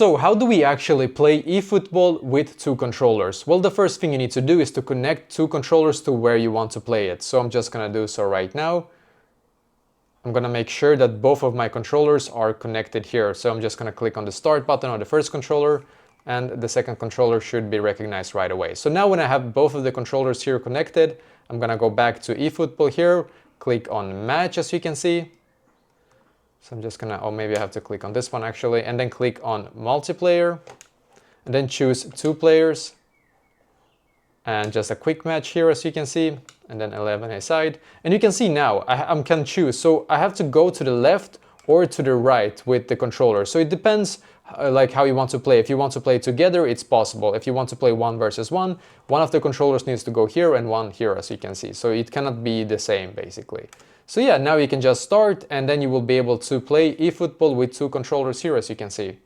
So how do we actually play eFootball with two controllers? Well, the first thing you need to do is to connect two controllers to where you want to play it. So I'm just gonna do so right now. I'm gonna make sure that both of my controllers are connected here. So I'm just gonna click on the start button on the first controller, and the second controller should be recognized right away. So now when I have both of the controllers here connected, I'm gonna go back to eFootball here, click on match as you can see. So I'm just gonna, oh, maybe I have to click on this one actually, and then click on multiplayer, and then choose 2 players, and just a quick match here as you can see, and then 11 aside. And you can see now I can choose, so I have to go to the left or to the right with the controller. So it depends like how you want to play. If you want to play together, it's possible. If you want to play 1 versus 1, one of the controllers needs to go here and one here as you can see. So it cannot be the same basically. So yeah, now you can just start, and then you will be able to play eFootball with 2 controllers here as you can see.